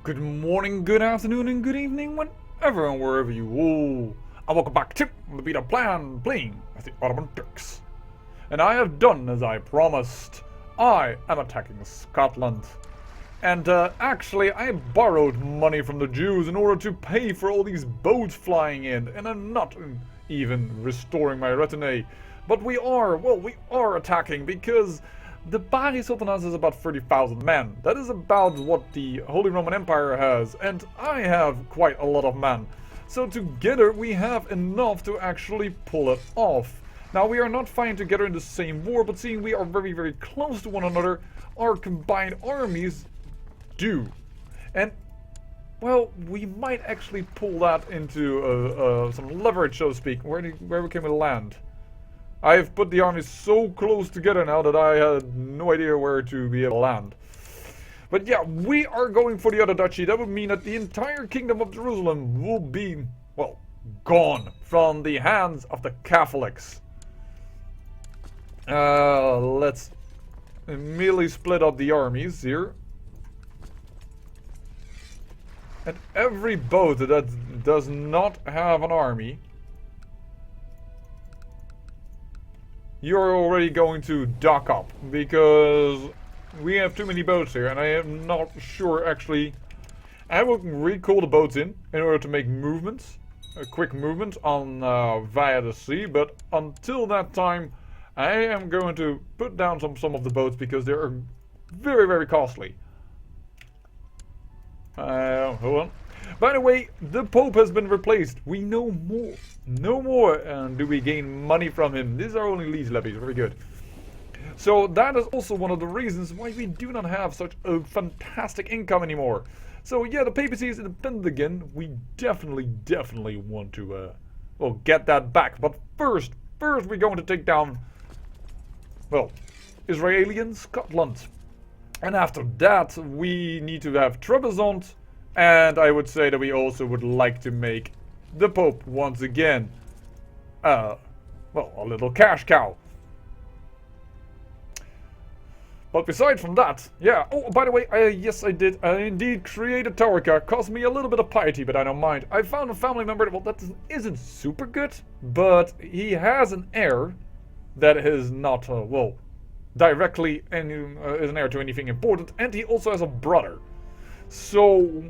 Good morning, good afternoon, and good evening, whenever and wherever you all. And welcome back to the Beta Plan, playing as the Ottoman Turks. And I have done as I promised. I am attacking Scotland. And actually, I borrowed money from the Jews in order to pay for all these boats flying in. And I'm not even restoring my retinue. But we are attacking because the Peril Ottomans is about 30,000 men. That is about what the Holy Roman Empire has, and I have quite a lot of men. So together we have enough to actually pull it off. Now we are not fighting together in the same war, but seeing we are very, very close to one another, our combined armies do. And, well, we might actually pull that into some leverage, so to speak. Where can we land? I have put the armies so close together now that I had no idea where to be able to land. But yeah, we are going for the other duchy. That would mean that the entire kingdom of Jerusalem will be, well, gone from the hands of the Catholics. Let's immediately split up the armies here. And every boat that does not have an army, you're already going to dock up, because we have too many boats here, and I am not sure actually. I will recall the boats in order to make movements, a quick movement on via the sea, but until that time I am going to put down some of the boats because they are very, very costly. Hold on. By the way, the Pope has been replaced. We know more. No more. And do we gain money from him? These are only lease levies. Very good. So that is also one of the reasons why we do not have such a fantastic income anymore. So yeah, the papacy is independent again. We definitely want to well, get that back. But first we're going to take down, well, Israeli and Scotland. And after that, we need to have Trebizond. And I would say that we also would like to make the Pope once again, well, a little cash cow. But besides from that, yeah. Oh, by the way, yes, I did. I indeed create a tower car. Cost me a little bit of piety, but I don't mind. I found a family member. Well, that isn't super good, but he has an heir that is not, well, directly is an heir to anything important, and he also has a brother. So,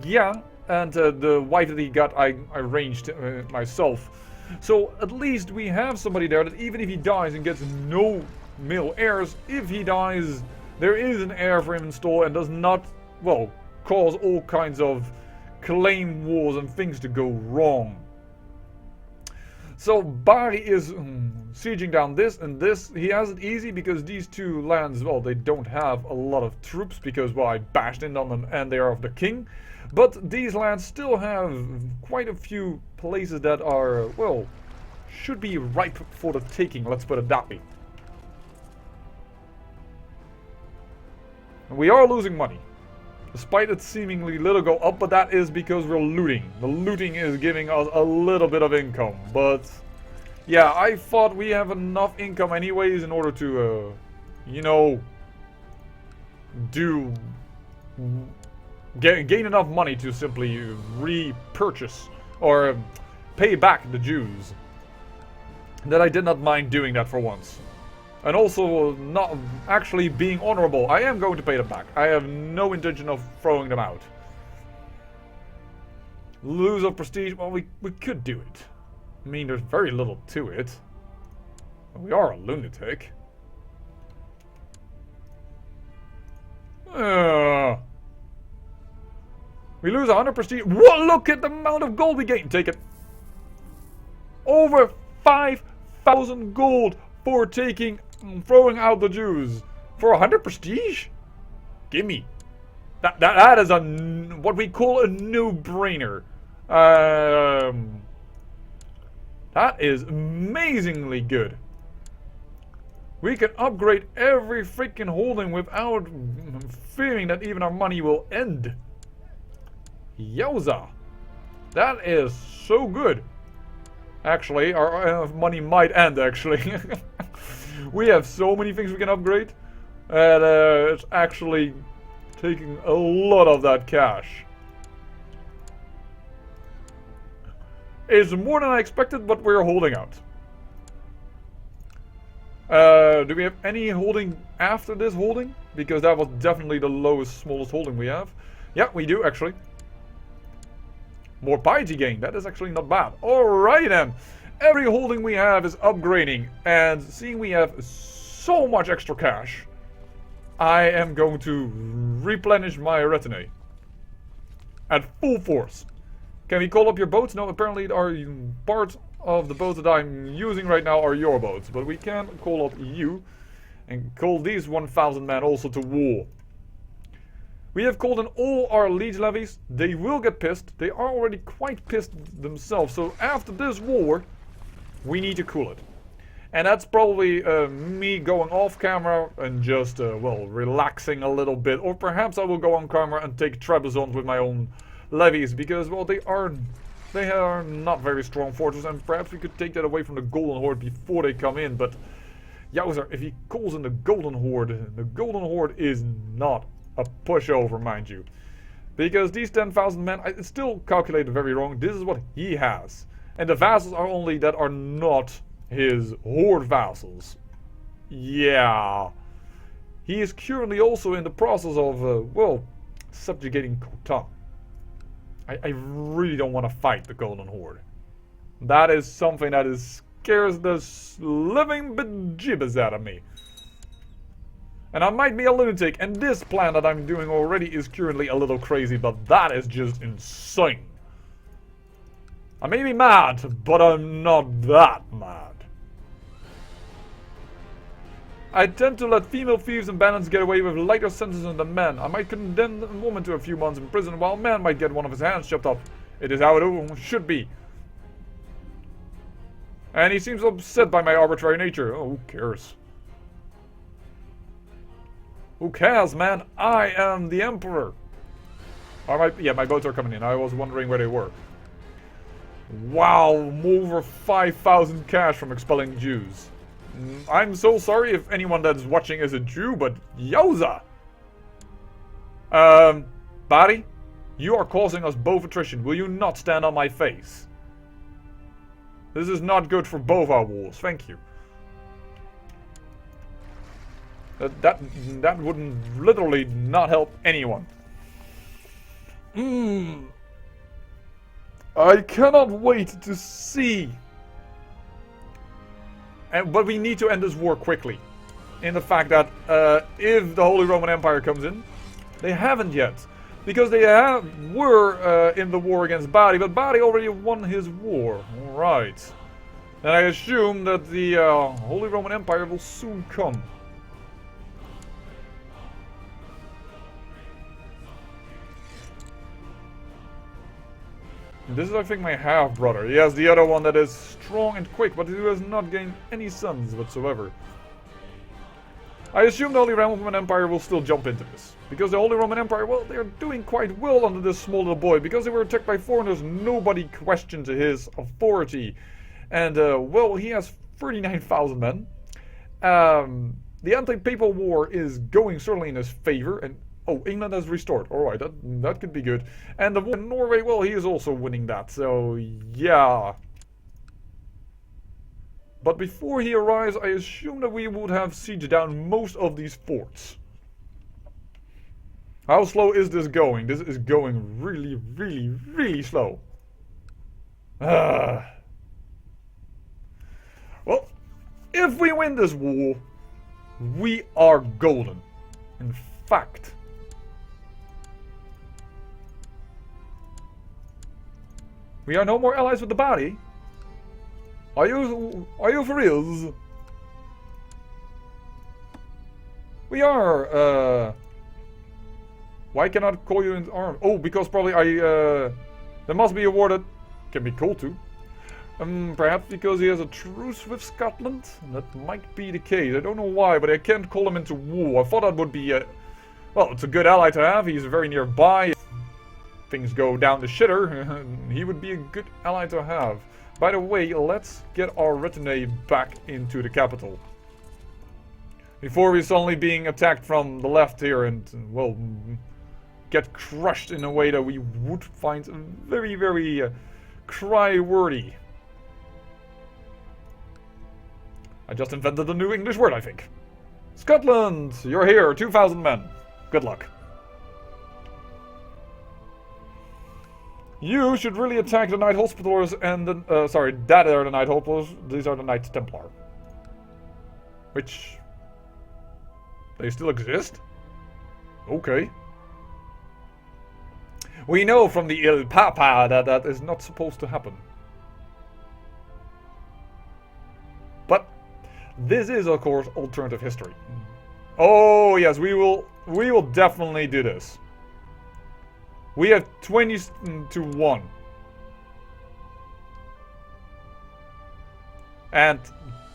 yeah, and the wife that he got, I arranged myself. So at least we have somebody there that even if he dies and gets no male heirs, if he dies, there is an heir for him installed and does not, well, cause all kinds of claim wars and things to go wrong. So Bari is sieging down this and this. He has it easy because these two lands, well, they don't have a lot of troops because, well, I bashed in on them and they are of the king. But these lands still have quite a few places that are, well, should be ripe for the taking, let's put it that way. And we are losing money, despite it seemingly little go up, but that is because we're looting. The looting is giving us a little bit of income, but yeah, I thought we have enough income anyways in order to, you know, gain enough money to simply repurchase or pay back the Jews. That I did not mind doing that for once. And also not actually being honorable. I am going to pay them back. I have no intention of throwing them out. Lose of prestige? Well, we could do it. I mean, there's very little to it. We are a lunatic. We lose 100 prestige. Whoa, look at the amount of gold we gain. Take it. Over 5,000 gold for throwing out the Jews. For 100 prestige? Gimme. That is what we call a no-brainer. That is amazingly good. We can upgrade every freaking holding without fearing that even our money will end. Yowza. That is so good. Actually, our money might end, actually. We have so many things we can upgrade. And it's actually taking a lot of that cash. It's more than I expected, but we're holding out. Do we have any holding after this holding? Because that was definitely the lowest, smallest holding we have. Yeah, we do actually. More piety gain. That is actually not bad. Alright then. Every holding we have is upgrading. And seeing we have so much extra cash, I am going to replenish my retinue. At full force. Can we call up your boats? No, apparently part of the boats that I'm using right now are your boats. But we can call up you and call these 1,000 men also to war. We have called in all our liege levies. They will get pissed. They are already quite pissed themselves. So after this war, we need to cool it. And that's probably me going off camera and just, well, relaxing a little bit. Or perhaps I will go on camera and take Trebizond with my own levies, because, well, they are not very strong fortresses, and perhaps we could take that away from the Golden Horde before they come in. But yowzer, if he calls in the Golden Horde is not a pushover, mind you, because these 10,000 men, it's still calculated very wrong. This is what he has, and the vassals are only that are not his Horde vassals. Yeah, he is currently also in the process of, well, subjugating Khotan. I really don't want to fight the Golden Horde. That is something that scares the living bejeebus out of me. And I might be a lunatic, and this plan that I'm doing already is currently a little crazy, but that is just insane. I may be mad, but I'm not that mad. I tend to let female thieves and bandits get away with lighter sentences than men. I might condemn a woman to a few months in prison, while a man might get one of his hands chopped off. It is how it should be. And he seems upset by my arbitrary nature. Oh, who cares? Who cares, man? I am the emperor. Yeah, my boats are coming in. I was wondering where they were. Wow, over 5,000 cash from expelling Jews. I'm so sorry if anyone that is watching is a Jew, but yowza! Barry, you are causing us both attrition. Will you not stand on my face? This is not good for both our wars. Thank you. That wouldn't literally not help anyone. I cannot wait to see. But we need to end this war quickly. In the fact that if the Holy Roman Empire comes in, they haven't yet. Because they were in the war against Bari, but Bari already won his war. Alright. And I assume that the Holy Roman Empire will soon come. This is, I think, my half-brother. He has the other one that is strong and quick, but who has not gained any sons whatsoever. I assume the Holy Roman Empire will still jump into this. Because the Holy Roman Empire, well, they're doing quite well under this small little boy. Because they were attacked by foreigners, nobody questioned his authority. And, well, he has 39,000 men. The anti-papal war is going certainly in his favor, and oh, England has restored. Alright, that could be good. And the war in Norway, well, he is also winning that. So, yeah. But before he arrives, I assume that we would have sieged down most of these forts. How slow is this going? This is going really, really, really slow. Well, if we win this war, we are golden. In fact. We are no more allies with the body. Are you for reals? We are, why cannot I call you in arms? Oh, because probably there must be a war that can be called to. Perhaps because he has a truce with Scotland? That might be the case. I don't know why, but I can't call him into war. I thought that would be, well, it's a good ally to have. He's very nearby. If things go down the shitter, he would be a good ally to have. By the way, let's get our retinue back into the capital. Before we're suddenly being attacked from the left here and, well, get crushed in a way that we would find very, very cry-worthy. I just invented a new English word, I think. Scotland, you're here, 2,000 men. Good luck. You should really attack the Knight Hospitallers and the... sorry, that are the Knight Hospitallers. These are the Knights Templar. Which... they still exist? Okay. We know from the Il Papa that that is not supposed to happen. But this is, of course, alternative history. Oh yes, we will definitely do this. We have 20 to 1. And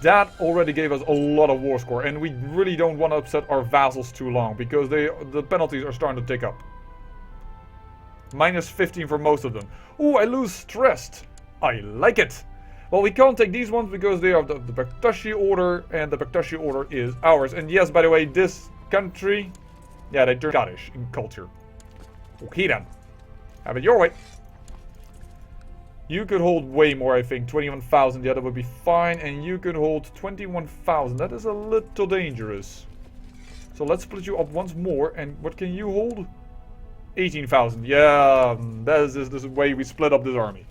that already gave us a lot of war score, and we really don't want to upset our vassals too long because the penalties are starting to tick up. Minus 15 for most of them. Ooh, I lose stressed. I like it. Well, we can't take these ones because they are the Bektashi order, and the Bektashi order is ours. And yes, by the way, this country, yeah, they turn Scottish in culture. Okay then. Have it your way. You could hold way more, I think. 21,000, yeah, that would be fine. And you could hold 21,000. That is a little dangerous. So let's split you up once more. And what can you hold? 18,000. Yeah, that is the way we split up this army.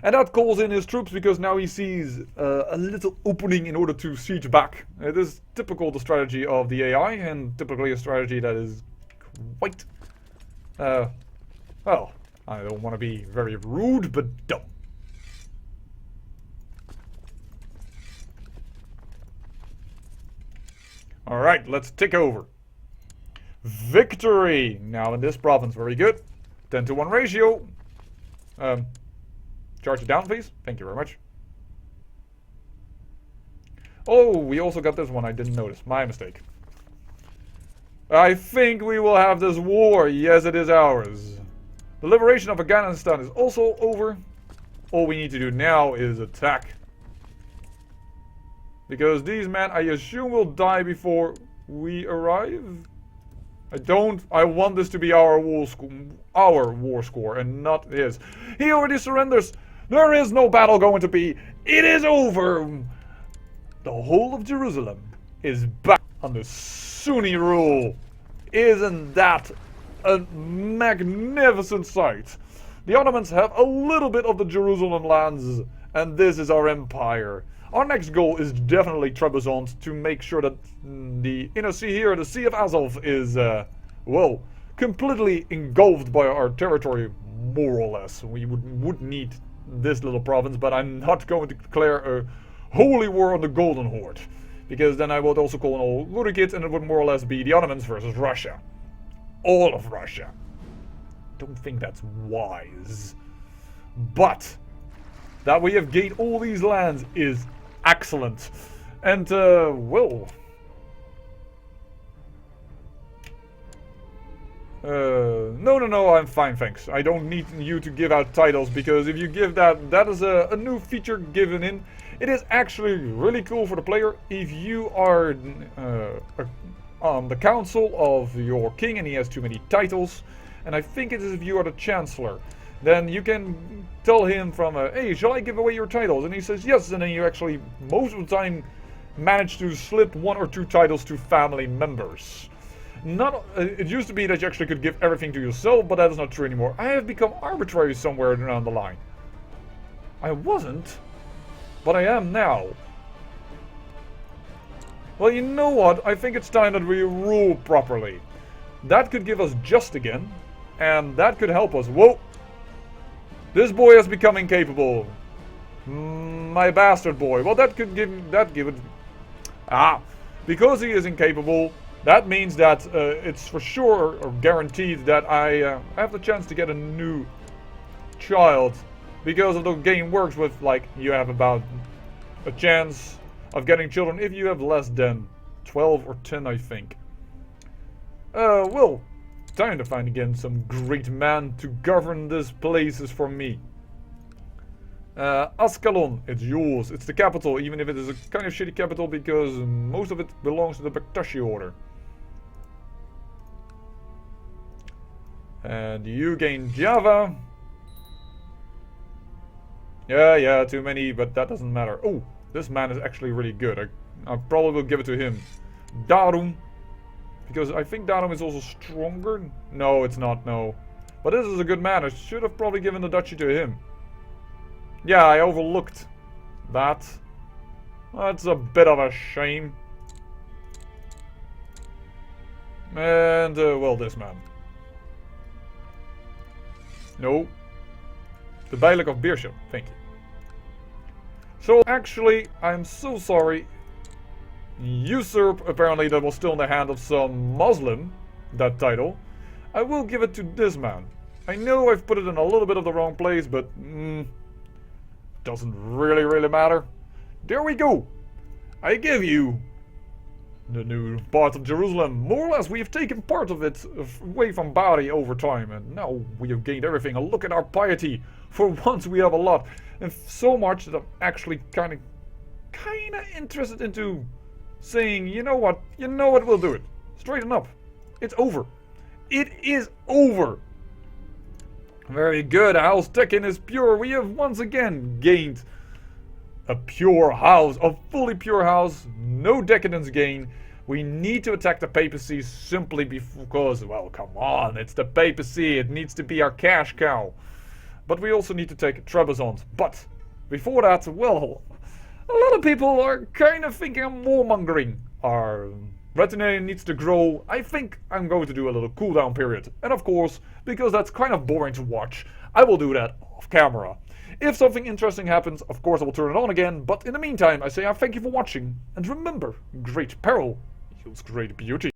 And that calls in his troops because now he sees a little opening in order to siege back. It is typical the strategy of the AI, and typically a strategy that is quite... well, I don't want to be very rude, but dumb. Alright, let's take over. Victory! Now in this province, very good. 10 to 1 ratio. Charge it down, please. Thank you very much. Oh, we also got this one. I didn't notice. My mistake. I think we will have this war. Yes, it is ours. The liberation of Afghanistan is also over. All we need to do now is attack. Because these men, I assume, will die before we arrive. I want this to be our war score and not his. He already surrenders. There is no battle going to be. It is over. The whole of Jerusalem is back under Sunni rule. Isn't that a magnificent sight? The Ottomans have a little bit of the Jerusalem lands, and this is our empire. Our next goal is definitely Trebizond to make sure that the inner sea here, the Sea of Azov, is, well, completely engulfed by our territory, more or less. We would need this little province, but I'm not going to declare a holy war on the Golden Horde. Because then I would also call an all Lurikid, and it would more or less be the Ottomans versus Russia. All of Russia. Don't think that's wise. But that we have gained all these lands is excellent. And, well... No, I'm fine, thanks. I don't need you to give out titles, because if you give that is a new feature given in. It is actually really cool for the player if you are on the council of your king and he has too many titles. And I think it is if you are the chancellor. Then you can tell him from, hey, shall I give away your titles? And he says yes, and then you actually, most of the time, manage to slip 1 or 2 titles to family members. It used to be that you actually could give everything to yourself, but that is not true anymore. I have become arbitrary somewhere around the line. I wasn't, but I am now. Well, you know what? I think it's time that we rule properly. That could give us just again, and that could help us. Whoa! This boy has become incapable. My bastard boy. Well, that could give it. Because he is incapable. That means that it's for sure or guaranteed that I have the chance to get a new child. Because of the game works with, like, you have about a chance of getting children if you have less than 12 or 10, I think. Well, time to find again some great man to govern this place is for me. Ascalon, it's yours. It's the capital, even if it is a kind of shitty capital because most of it belongs to the Bektashi order. And you gain Java. Yeah, too many, but that doesn't matter. Oh, this man is actually really good. I probably will give it to him. Darum. Because I think Darum is also stronger. No, it's not, no. But this is a good man. I should have probably given the duchy to him. Yeah, I overlooked that. That's a bit of a shame. And, well, this man. No. The Beylik of Beersham. Thank you. So, actually, I'm so sorry. Usurp, apparently that was still in the hand of some Muslim, that title. I will give it to this man. I know I've put it in a little bit of the wrong place, but doesn't really matter. There we go. I give you the new part of Jerusalem. More or less, we have taken part of it away from Bari over time, and now we have gained everything. And look at our piety. For once, we have a lot, and so much that I'm actually kind of interested into saying, you know what, we'll do it. Straighten up. It's over. It is over. Very good. House Tekken is pure. We have once again gained a pure house, a fully pure house, no decadence gain. We need to attack the papacy simply because, well, come on, it's the papacy. It needs to be our cash cow. But we also need to take Trebizond. But before that, well, a lot of people are kind of thinking I'm warmongering. Our retinue needs to grow. I think I'm going to do a little cooldown period. And of course, because that's kind of boring to watch, I will do that off camera. If something interesting happens, of course I will turn it on again. But in the meantime, I say I thank you for watching. And remember, great peril yields great beauty.